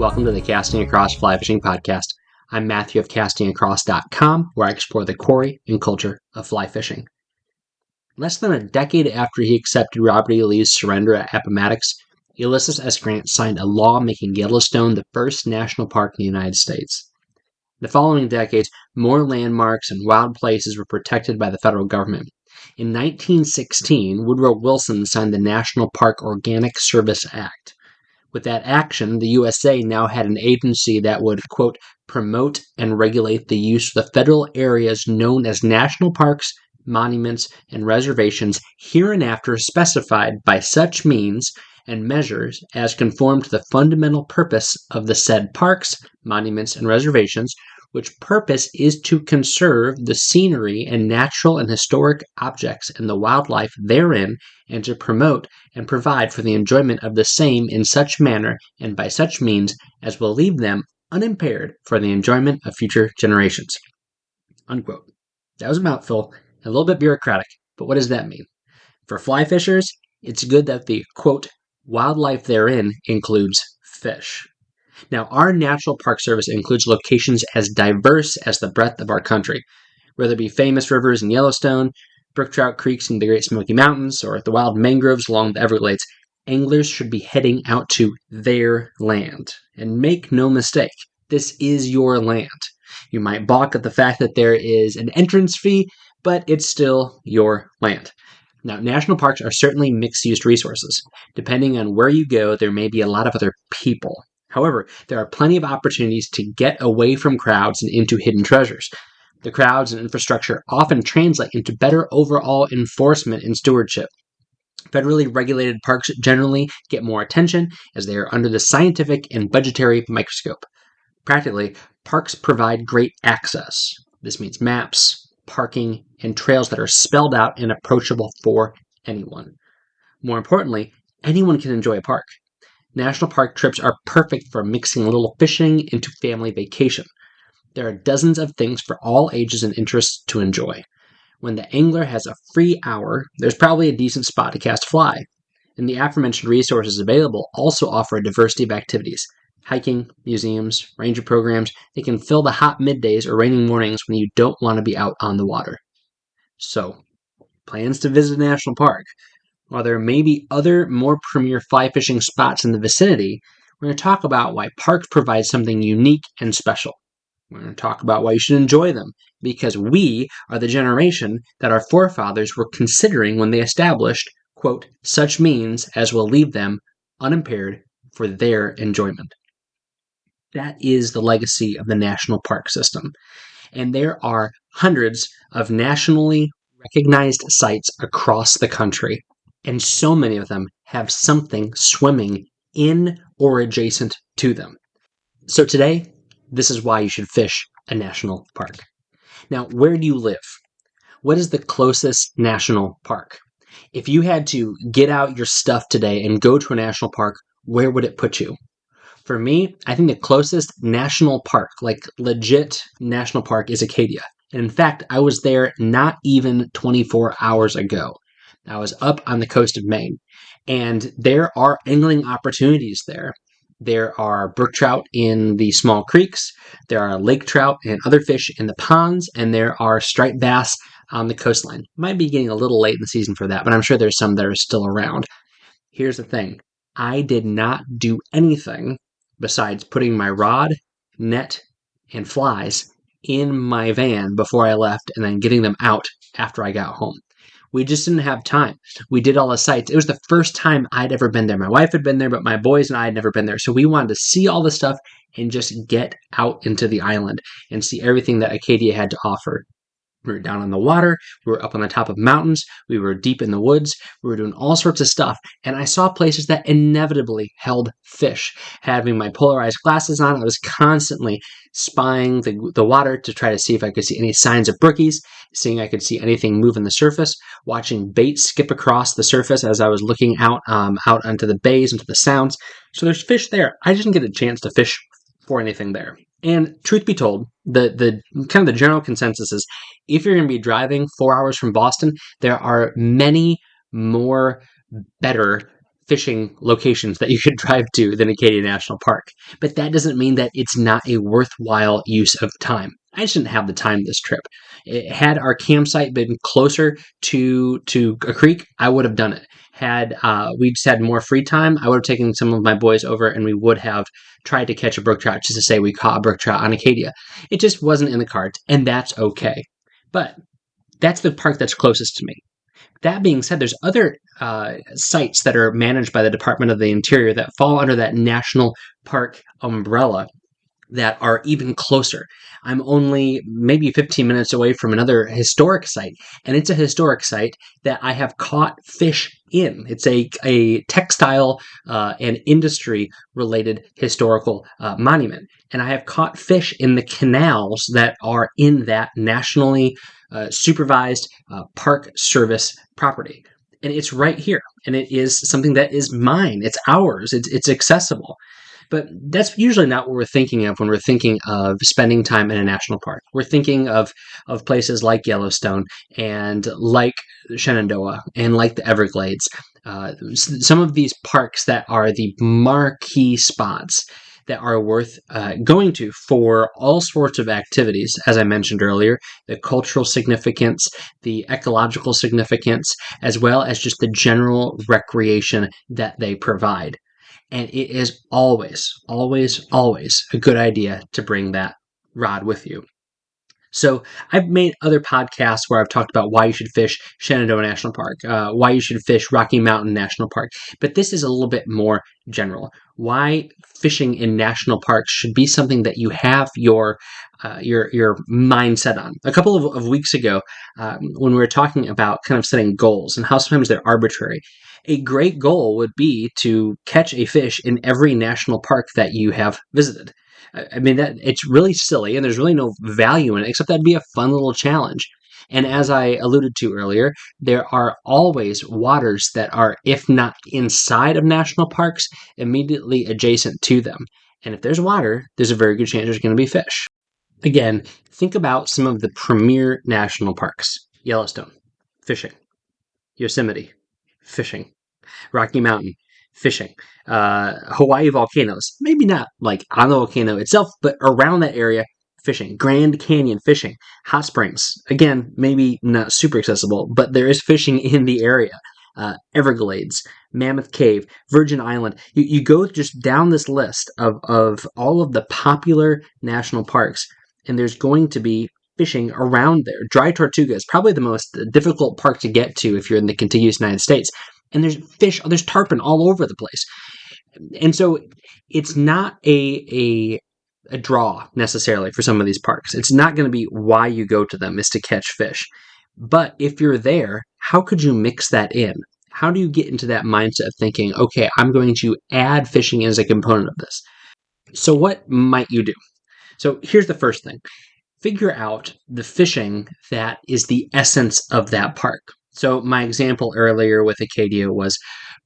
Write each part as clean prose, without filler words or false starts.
Welcome to the Casting Across Fly Fishing Podcast. I'm Matthew of castingacross.com, where I explore the quarry and culture of fly fishing. Less than a decade after he accepted Robert E. Lee's surrender at Appomattox, Ulysses S. Grant signed a law making Yellowstone the first national park in the United States. In the following decades, more landmarks and wild places were protected by the federal government. In 1916, Woodrow Wilson signed the National Park Organic Service Act. With that action, the USA now had an agency that would, quote, promote and regulate the use of the federal areas known as national parks, monuments, and reservations hereinafter specified by such means and measures as conform to the fundamental purpose of the said parks, monuments, and reservations, which purpose is to conserve the scenery and natural and historic objects and the wildlife therein, and to promote and provide for the enjoyment of the same in such manner and by such means as will leave them unimpaired for the enjoyment of future generations. Unquote. That was a mouthful, a little bit bureaucratic, but what does that mean? For fly fishers, it's good that the, quote, wildlife therein includes fish. Now, our National Park Service includes locations as diverse as the breadth of our country, whether it be famous rivers in Yellowstone, brook trout creeks in the Great Smoky Mountains, or the wild mangroves along the Everglades. Anglers should be heading out to their land. And make no mistake, this is your land. You might balk at the fact that there is an entrance fee, but it's still your land. Now, national parks are certainly mixed-use resources. Depending on where you go, there may be a lot of other people. However, there are plenty of opportunities to get away from crowds and into hidden treasures. The crowds and infrastructure often translate into better overall enforcement and stewardship. Federally regulated parks generally get more attention as they are under the scientific and budgetary microscope. Practically, parks provide great access. This means maps, parking, and trails that are spelled out and approachable for anyone. More importantly, anyone can enjoy a park. National park trips are perfect for mixing a little fishing into family vacation. There are dozens of things for all ages and interests to enjoy. When the angler has a free hour, there's probably a decent spot to cast a fly. And the aforementioned resources available also offer a diversity of activities. Hiking, museums, ranger programs, they can fill the hot middays or raining mornings when you don't want to be out on the water. So, plans to visit a national park. While there may be other more premier fly fishing spots in the vicinity, we're going to talk about why parks provide something unique and special. We're going to talk about why you should enjoy them, because we are the generation that our forefathers were considering when they established, quote, such means as will leave them unimpaired for their enjoyment. That is the legacy of the national park system. And there are hundreds of nationally recognized sites across the country. And so many of them have something swimming in or adjacent to them. So today, this is why you should fish a national park. Now, where do you live? What is the closest national park? If you had to get out your stuff today and go to a national park, where would it put you? For me, I think the closest national park, like legit national park, is Acadia. And in fact, I was there not even 24 hours ago. I was up on the coast of Maine, and there are angling opportunities there. There are brook trout in the small creeks, there are lake trout and other fish in the ponds, and there are striped bass on the coastline. Might be getting a little late in the season for that, but I'm sure there's some that are still around. Here's the thing. I did not do anything besides putting my rod, net, and flies in my van before I left and then getting them out after I got home. We just didn't have time. We did all the sites. It was the first time I'd ever been there. My wife had been there, but my boys and I had never been there. So we wanted to see all the stuff and just get out into the island and see everything that Acadia had to offer. We were down on the water. We were up on the top of mountains. We were deep in the woods. We were doing all sorts of stuff. And I saw places that inevitably held fish. Having my polarized glasses on, I was constantly spying the water to try to see if I could see any signs of brookies, seeing if I could see anything move in the surface, watching bait skip across the surface as I was looking out onto the bays, into the sounds. So there's fish there. I didn't get a chance to fish for anything there. And truth be told, the kind of the general consensus is if you're going to be driving 4 hours from Boston, there are many more better fishing locations that you could drive to than Acadia National Park. But that doesn't mean that it's not a worthwhile use of time. I just didn't have the time this trip. Had our campsite been closer to a creek, I would have done it. Had we just had more free time, I would have taken some of my boys over and we would have tried to catch a brook trout just to say we caught a brook trout on Acadia. It just wasn't in the cards, and that's okay. But that's the park that's closest to me. That being said, there's other sites that are managed by the Department of the Interior that fall under that national park umbrella that are even closer. I'm only maybe 15 minutes away from another historic site, and it's a historic site that I have caught fish in. It's a textile and industry related historical monument, and I have caught fish in the canals that are in that nationally supervised park service property. And it's right here, and it is something that is mine. It's ours. It's accessible. But that's usually not what we're thinking of when we're thinking of spending time in a national park. We're thinking of places like Yellowstone and like Shenandoah and like the Everglades. Some of these parks that are the marquee spots that are worth going to for all sorts of activities, as I mentioned earlier, the cultural significance, the ecological significance, as well as just the general recreation that they provide. And it is always, always, always a good idea to bring that rod with you. So I've made other podcasts where I've talked about why you should fish Shenandoah National Park, why you should fish Rocky Mountain National Park, but this is a little bit more general. Why fishing in national parks should be something that you have your mindset on. A couple of weeks ago, when we were talking about kind of setting goals and how sometimes they're arbitrary, a great goal would be to catch a fish in every national park that you have visited. I mean, that it's really silly and there's really no value in it, except that'd be a fun little challenge. And as I alluded to earlier, there are always waters that are, if not inside of national parks, immediately adjacent to them. And if there's water, there's a very good chance there's going to be fish. Again, think about some of the premier national parks. Yellowstone, fishing. Yosemite, fishing. Rocky Mountain, fishing. Hawaii volcanoes, maybe not like on the volcano itself, but around that area, fishing. Grand Canyon, fishing. Hot Springs, again, maybe not super accessible, but there is fishing in the area. Everglades, Mammoth Cave, Virgin Island. You go just down this list of all of the popular national parks, and there's going to be fishing around there. Dry Tortuga is probably the most difficult park to get to if you're in the contiguous United States. And there's fish, there's tarpon all over the place. And so it's not a draw necessarily for some of these parks. It's not going to be why you go to them is to catch fish. But if you're there, how could you mix that in? How do you get into that mindset of thinking, okay, I'm going to add fishing as a component of this? So what might you do? So here's the first thing. Figure out the fishing that is the essence of that park. So my example earlier with Acadia was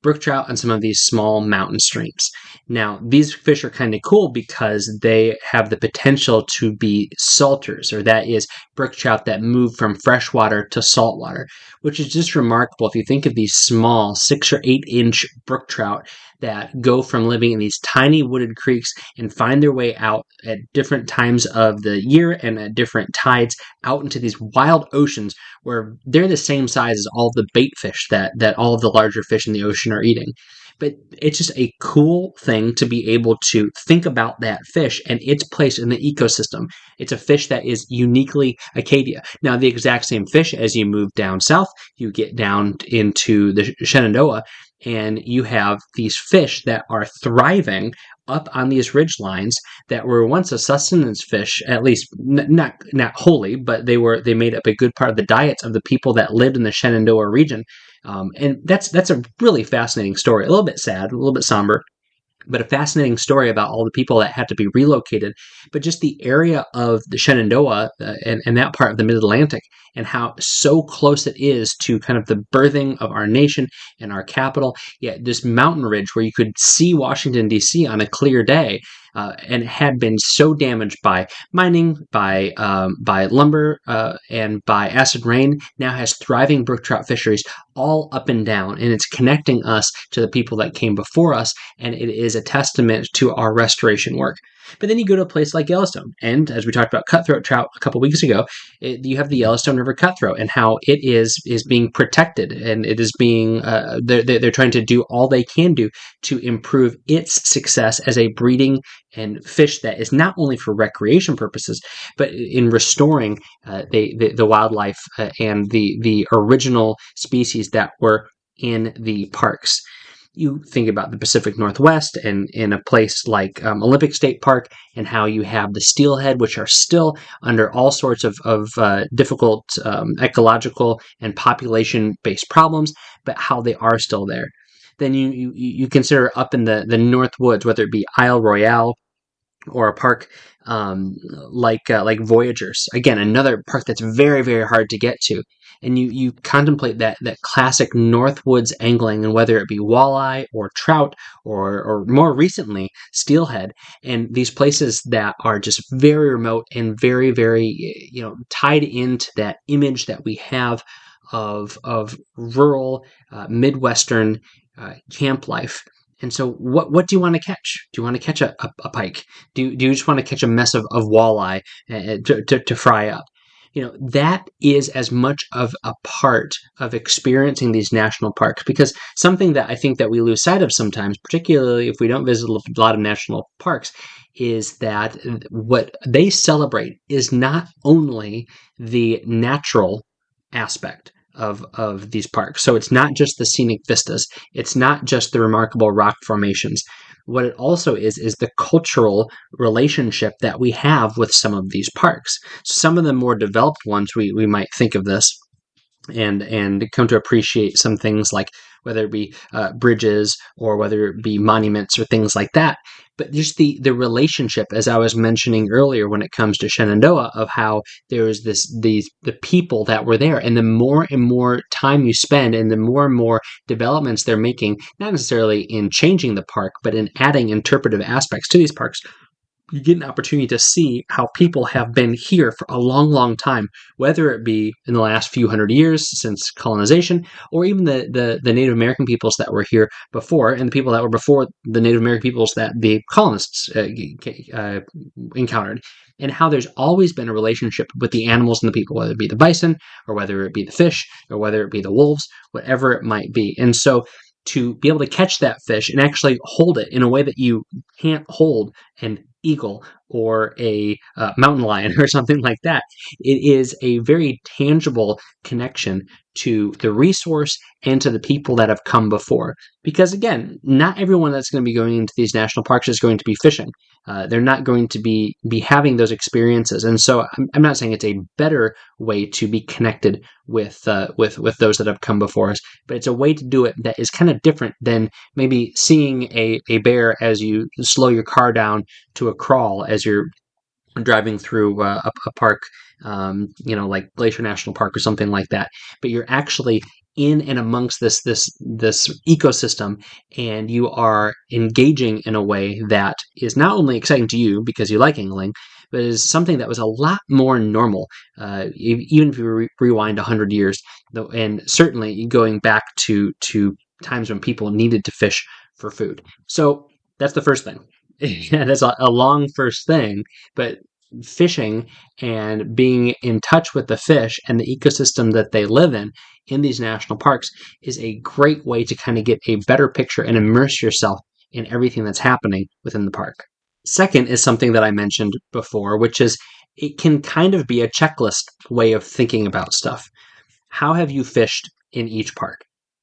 brook trout and some of these small mountain streams. Now, these fish are kind of cool because they have the potential to be salters, or that is brook trout that move from freshwater to saltwater, which is just remarkable if you think of these small 6 or 8 inch brook trout that go from living in these tiny wooded creeks and find their way out at different times of the year and at different tides out into these wild oceans where they're the same size as all the bait fish that all of the larger fish in the ocean are eating. But it's just a cool thing to be able to think about that fish and its place in the ecosystem. It's a fish that is uniquely Acadia. Now, the exact same fish as you move down south, you get down into the Shenandoah, and you have these fish that are thriving up on these ridge lines that were once a sustenance fish, at least not wholly, but they made up a good part of the diets of the people that lived in the Shenandoah region. And that's a really fascinating story. A little bit sad, a little bit somber, but a fascinating story about all the people that had to be relocated. But just the area of the Shenandoah and that part of the Mid-Atlantic, and how so close it is to kind of the birthing of our nation and our capital. Yeah, this mountain ridge where you could see Washington, D.C. on a clear day. and had been so damaged by mining, by lumber, and by acid rain, now has thriving brook trout fisheries all up and down, and it's connecting us to the people that came before us, and it is a testament to our restoration work. But then you go to a place like Yellowstone, and as we talked about cutthroat trout a couple weeks ago, you have the Yellowstone River cutthroat and how it is being protected, and it is being they're trying to do all they can do to improve its success as a breeding and fish that is not only for recreation purposes, but in restoring the wildlife and the original species that were in the parks. You think about the Pacific Northwest and in a place like Olympic State Park, and how you have the steelhead, which are still under all sorts of difficult ecological and population-based problems, but how they are still there. Then you consider up in the North Woods, whether it be Isle Royale or a park like Voyagers. Again, another park that's very, very hard to get to. And you contemplate that classic Northwoods angling, and whether it be walleye or trout or more recently steelhead, and these places that are just very remote and very, very tied into that image that we have of rural Midwestern camp life. And so what do you want to catch? Do you want to catch a pike? Do you just want to catch a mess of walleye to fry up? That is as much of a part of experiencing these national parks, because something that I think that we lose sight of sometimes, particularly if we don't visit a lot of national parks, is that what they celebrate is not only the natural aspect of these parks. So it's not just the scenic vistas. It's not just the remarkable rock formations. What it also is the cultural relationship that we have with some of these parks. Some of the more developed ones, we might think of this and come to appreciate some things, like whether it be bridges or whether it be monuments or things like that. But just the relationship, as I was mentioning earlier, when it comes to Shenandoah, of how there is the people that were there, and the more and more time you spend, and the more and more developments they're making, not necessarily in changing the park, but in adding interpretive aspects to these parks, you get an opportunity to see how people have been here for a long, long time, whether it be in the last few hundred years since colonization, or even the Native American peoples that were here before, and the people that were before the Native American peoples that the colonists encountered, and how there's always been a relationship with the animals and the people, whether it be the bison, or whether it be the fish, or whether it be the wolves, whatever it might be. And so to be able to catch that fish and actually hold it in a way that you can't hold an eagle or a mountain lion or something like that, it is a very tangible connection to the resource and to the people that have come before. Because again, not everyone that's going to be going into these national parks is going to be fishing. They're not going to be having those experiences. And so I'm not saying it's a better way to be connected with those that have come before us, but it's a way to do it that is kind of different than maybe seeing a bear as you slow your car down to a crawl as you're driving through a park, like Glacier National Park or something like that. But you're actually in and amongst this ecosystem, and you are engaging in a way that is not only exciting to you because you like angling, but is something that was a lot more normal, even if you rewind 100 years, and certainly going back to times when people needed to fish for food. So that's the first thing. That's a long first thing, but fishing and being in touch with the fish and the ecosystem that they live in these national parks is a great way to kind of get a better picture and immerse yourself in everything that's happening within the park. Second is something that I mentioned before, which is it can kind of be a checklist way of thinking about stuff. How have you fished in each park?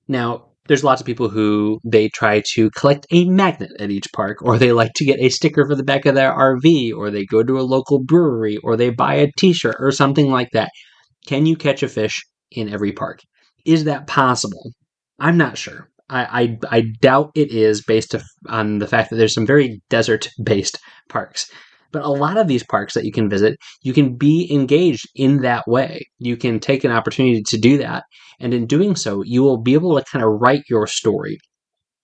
Now, there's lots of people who they try to collect a magnet at each park, or they like to get a sticker for the back of their RV, or they go to a local brewery, or they buy a t-shirt or something like that. Can you catch a fish in every park? Is that possible? I'm not sure. I doubt it is, based on the fact that there's some very desert-based parks. But a lot of these parks that you can visit, you can be engaged in that way. You can take an opportunity to do that. And in doing so, you will be able to kind of write your story.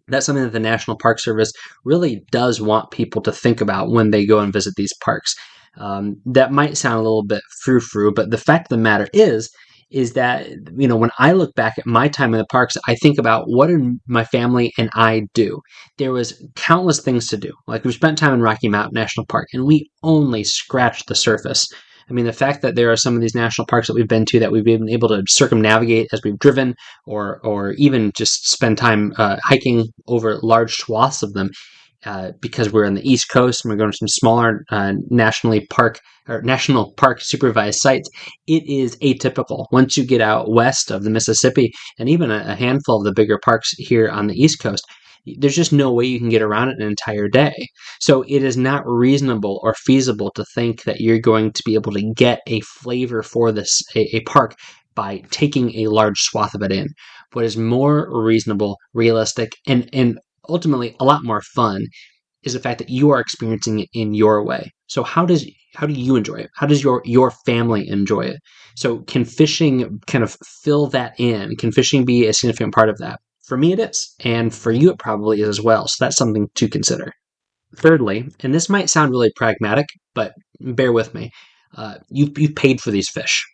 That's something that the National Park Service really does want people to think about when they go and visit these parks. That might sound a little bit frou-frou, but the fact of the matter is that, when I look back at my time in the parks, I think about what did my family and I do. There was countless things to do. Like, we spent time in Rocky Mountain National Park, and we only scratched the surface. I mean, the fact that there are some of these national parks that we've been to that we've been able to circumnavigate as we've driven, or even just spend time hiking over large swaths of them, because we're on the East Coast and we're going to some smaller national park supervised sites. It is atypical. Once you get out west of the Mississippi and even a handful of the bigger parks here on the East Coast, there's just no way you can get around it an entire day. So it is not reasonable or feasible to think that you're going to be able to get a flavor for a park by taking a large swath of it in. What is more reasonable, realistic, and ultimately a lot more fun is the fact that you are experiencing it in your way. So how do you enjoy it? How does your family enjoy it? So can fishing kind of fill that in? Can fishing be a significant part of that? For me, it is, and for you, it probably is as well. So that's something to consider. Thirdly, and this might sound really pragmatic, but bear with me. You've paid for these fish.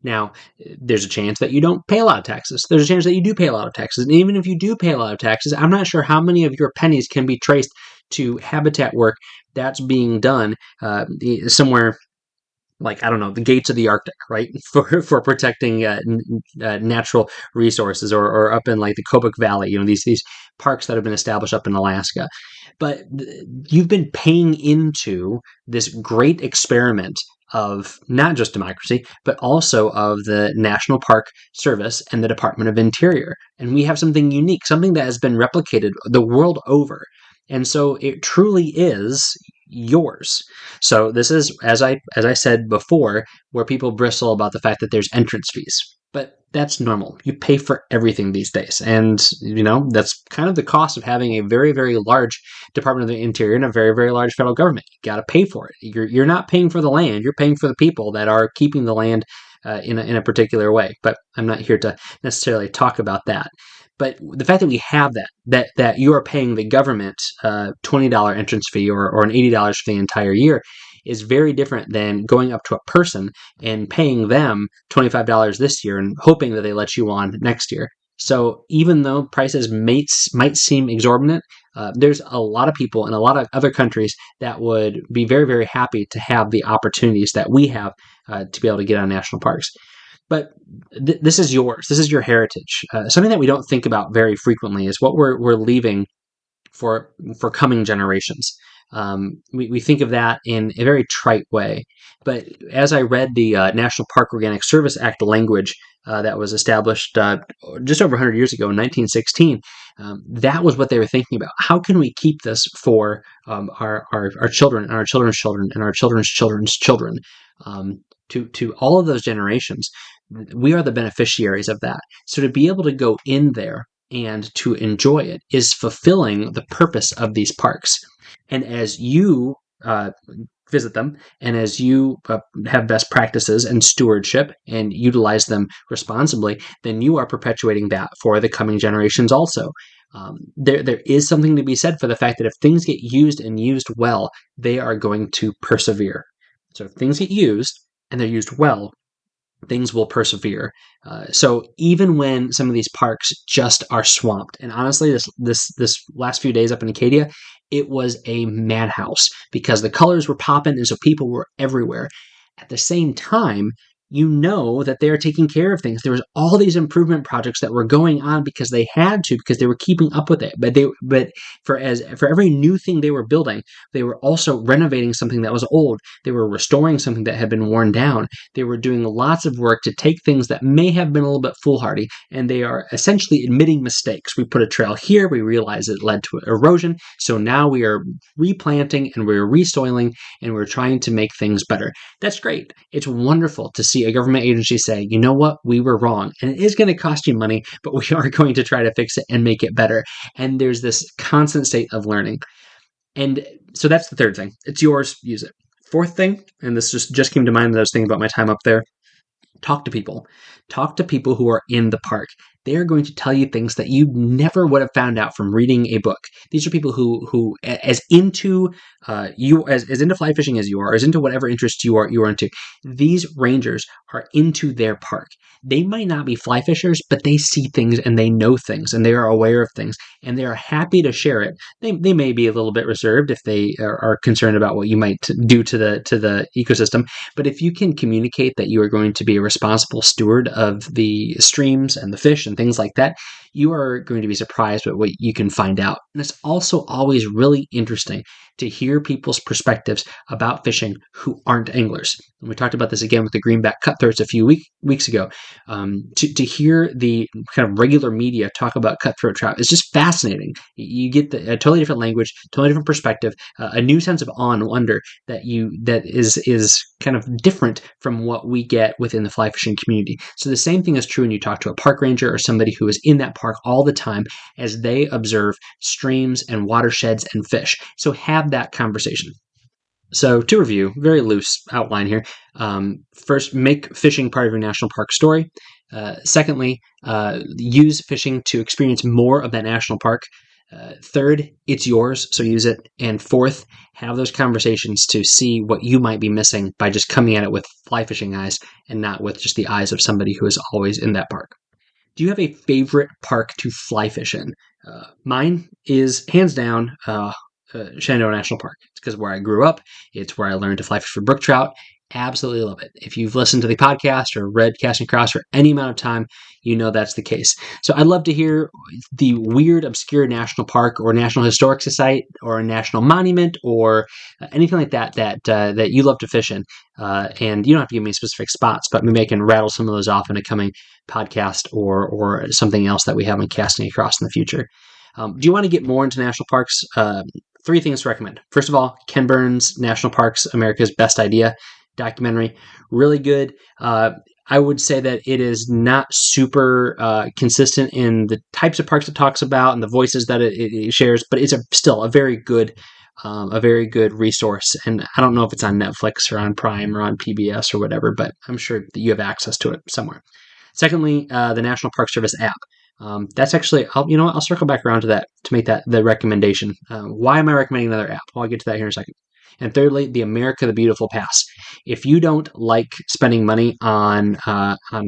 Now, there's a chance that you don't pay a lot of taxes. There's a chance that you do pay a lot of taxes. And even if you do pay a lot of taxes, I'm not sure how many of your pennies can be traced to habitat work that's being done somewhere like, I don't know, the gates of the Arctic, right? For protecting natural resources, or up in like the Kobuk Valley, these parks that have been established up in Alaska. But you've been paying into this great experiment of not just democracy, but also of the National Park Service and the Department of Interior. And we have something unique, something that has been replicated the world over. And so it truly is yours. So this is, as I said before, where people bristle about the fact that there's entrance fees. But that's normal. You pay for everything these days. And, that's kind of the cost of having a very, very large Department of the Interior and a very, very large federal government. You got to pay for it. You're not paying for the land. You're paying for the people that are keeping the land in a particular way. But I'm not here to necessarily talk about that. But the fact that we have that you are paying the government $20 entrance fee, or an $80 for the entire year, is very different than going up to a person and paying them $25 this year and hoping that they let you on next year. So even though prices might seem exorbitant, there's a lot of people in a lot of other countries that would be very, very happy to have the opportunities that we have to be able to get on national parks. But this is yours. This is your heritage. Something that we don't think about very frequently is what we're leaving for coming generations. We think of that in a very trite way. But as I read the National Park Organic Service Act language that was established just over 100 years ago in 1916, that was what they were thinking about. How can we keep this for our children and our children's children and our children's children's children? To all of those generations, we are the beneficiaries of that. So to be able to go in there and to enjoy it is fulfilling the purpose of these parks. And as you visit them, and as you have best practices and stewardship and utilize them responsibly, then you are perpetuating that for the coming generations also. There is something to be said for the fact that if things get used and used well, they are going to persevere. So if things get used and they're used well, things will persevere. So even when some of these parks just are swamped, and honestly, this last few days up in Acadia, it was a madhouse because the colors were popping, and so people were everywhere. At the same time, that they are taking care of things. There was all these improvement projects that were going on because they had to, because they were keeping up with it. But for every new thing they were building, they were also renovating something that was old. They were restoring something that had been worn down. They were doing lots of work to take things that may have been a little bit foolhardy, and they are essentially admitting mistakes. We put a trail here, we realize it led to erosion, so now we are replanting and we're resoiling and we're trying to make things better. That's great. It's wonderful to see a government agency say, you know what, we were wrong. And it is going to cost you money, but we are going to try to fix it and make it better. And there's this constant state of learning. And so that's the third thing. It's yours, use it. Fourth thing, and this just came to mind as I was thinking about my time up there, talk to people. Talk to people who are in the park. They are going to tell you things that you never would have found out from reading a book. These are people who as into as into fly fishing as you are, as into whatever interest you are into. These rangers are into their park. They might not be fly fishers, but they see things and they know things and they are aware of things and they are happy to share it. They may be a little bit reserved if they are concerned about what you might do to the ecosystem. But if you can communicate that you are going to be a responsible steward of the streams and the fish and things like that, you are going to be surprised at what you can find out. And it's also always really interesting to hear people's perspectives about fishing who aren't anglers. And we talked about this again with the greenback cutthroats a few weeks ago. To hear the kind of regular media talk about cutthroat trout is just fascinating. You get a totally different language, totally different perspective, a new sense of awe and wonder that is kind of different from what we get within the fly fishing community. So the same thing is true when you talk to a park ranger or somebody who is in that park all the time as they observe streams and watersheds and fish. So have that conversation. So to review, very loose outline here. First, make fishing part of your national park story. Secondly, use fishing to experience more of that national park. Third, it's yours, so use it. And fourth, have those conversations to see what you might be missing by just coming at it with fly fishing eyes and not with just the eyes of somebody who is always in that park. Do you have a favorite park to fly fish in? Mine is hands down Shenandoah National Park. It's because where I grew up. It's where I learned to fly fish for brook trout. Absolutely love it. If you've listened to the podcast or read Casting Across for any amount of time, you know that's the case. So I'd love to hear the weird, obscure national park or national historic society or a national monument or anything like that you love to fish in. And you don't have to give me specific spots, but maybe I can rattle some of those off in a coming podcast or something else that we have on Casting Across in the future. Do you want to get more into national parks? 3 things to recommend. First of all, Ken Burns' National Parks, America's Best Idea documentary. Really good. I would say that it is not super consistent in the types of parks it talks about and the voices that it shares, but it's still a very good resource. And I don't know if it's on Netflix or on Prime or on PBS or whatever, but I'm sure that you have access to it somewhere. Secondly, the National Park Service app. That's actually, I'll circle back around to that to make that the recommendation. Why am I recommending another app? Well, I'll get to that here in a second. And thirdly, the America the Beautiful Pass. If you don't like spending money on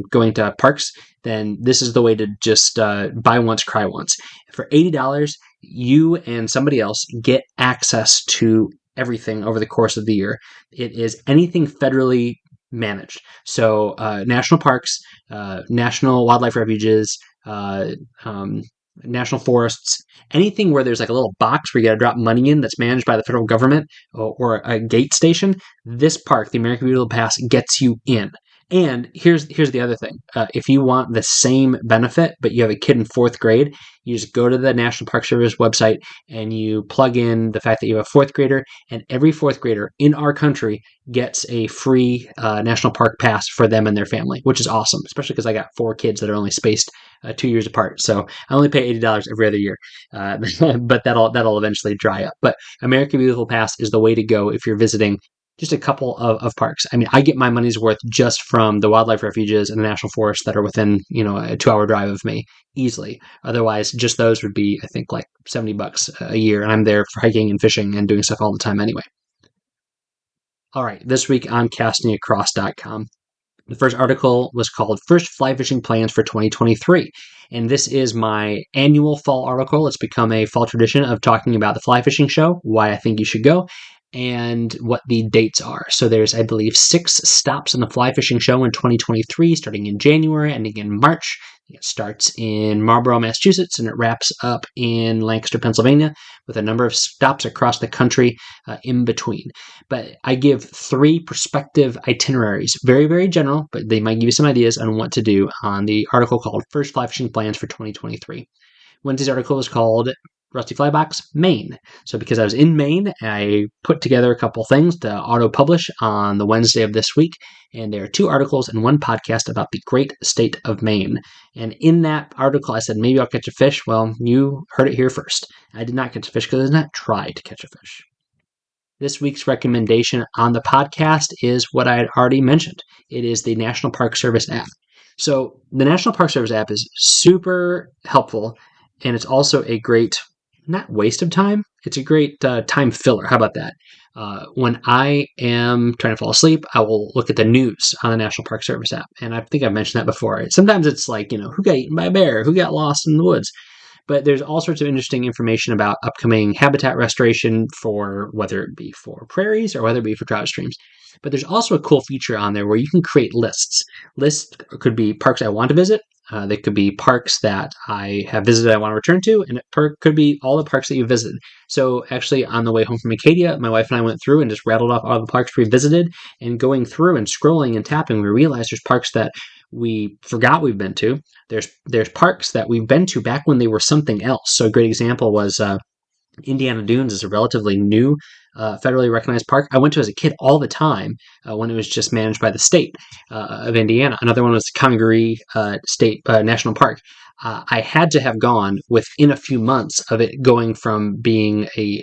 going to parks, then this is the way to just buy once, cry once. For $80, you and somebody else get access to everything over the course of the year. It is anything federally managed. So national parks, national wildlife refuges, national forests, anything where there's like a little box where you got to drop money in that's managed by the federal government or a gate station, this park, the American Beautiful Pass, gets you in. And here's the other thing. If you want the same benefit, but you have a kid in 4th grade, you just go to the National Park Service website and you plug in the fact that you have a 4th grader, and every 4th grader in our country gets a free national park pass for them and their family, which is awesome, especially because I got 4 kids that are only spaced 2 years apart. So I only pay $80 every other year, but that'll eventually dry up. But American Beautiful Pass is the way to go if you're visiting just a couple of parks. I mean, I get my money's worth just from the wildlife refuges and the national forests that are within, a 2-hour drive of me easily. Otherwise, just those would be, I think, like $70 a year. And I'm there for hiking and fishing and doing stuff all the time anyway. All right, this week on castingacross.com. The first article was called First Fly Fishing Plans for 2023. And this is my annual fall article. It's become a fall tradition of talking about the fly fishing show, why I think you should go, and what the dates are. So there's, I believe, 6 stops in the fly fishing show in 2023, starting in January, ending in March. It starts in Marlborough, Massachusetts, and it wraps up in Lancaster, Pennsylvania, with a number of stops across the country in between. But I give 3 prospective itineraries, very, very general, but they might give you some ideas on what to do on the article called First Fly Fishing Plans for 2023. Wednesday's article was called Rusty Flybox, Maine. So because I was in Maine, I put together a couple things to auto-publish on the Wednesday of this week, and there are 2 articles and 1 podcast about the great state of Maine. And in that article, I said, maybe I'll catch a fish. Well, you heard it here first. I did not catch a fish because I did not try to catch a fish. This week's recommendation on the podcast is what I had already mentioned. It is the National Park Service app. So the National Park Service app is super helpful, and it's also a great, not waste of time, it's a great time filler. How about that? When I am trying to fall asleep, I will look at the news on the National Park Service app. And I think I've mentioned that before. Sometimes it's like, who got eaten by a bear? Who got lost in the woods? But there's all sorts of interesting information about upcoming habitat restoration for whether it be for prairies or whether it be for trout streams. But there's also a cool feature on there where you can create lists. Lists could be parks I want to visit. They could be parks that I have visited I want to return to, and it could be all the parks that you visited. So actually, on the way home from Acadia, my wife and I went through and just rattled off all the parks we visited, and going through and scrolling and tapping, we realized there's parks that we forgot we've been to. There's parks that we've been to back when they were something else. So a great example was Indiana Dunes is a relatively new federally recognized park. I went to as a kid all the time when it was just managed by the state of Indiana. Another one was Congaree State National Park. I had to have gone within a few months of it going from being a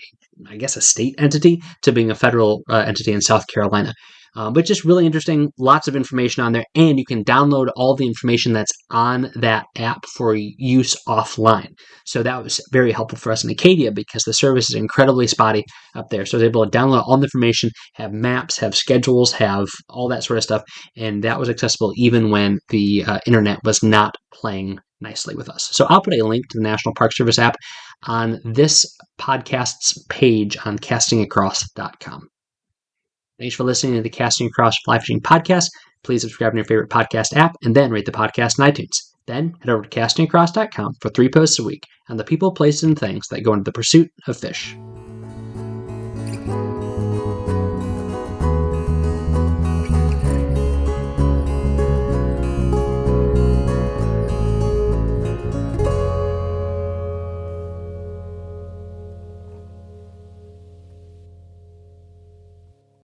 state entity to being a federal entity in South Carolina. But just really interesting, lots of information on there, and you can download all the information that's on that app for use offline. So that was very helpful for us in Acadia because the service is incredibly spotty up there. So I was able to download all the information, have maps, have schedules, have all that sort of stuff, and that was accessible even when the internet was not playing nicely with us. So I'll put a link to the National Park Service app on this podcast's page on castingacross.com. Thanks for listening to the Casting Across Fly Fishing Podcast. Please subscribe to your favorite podcast app and then rate the podcast in iTunes. Then head over to castingacross.com for 3 posts a week on the people, places, and things that go into the pursuit of fish.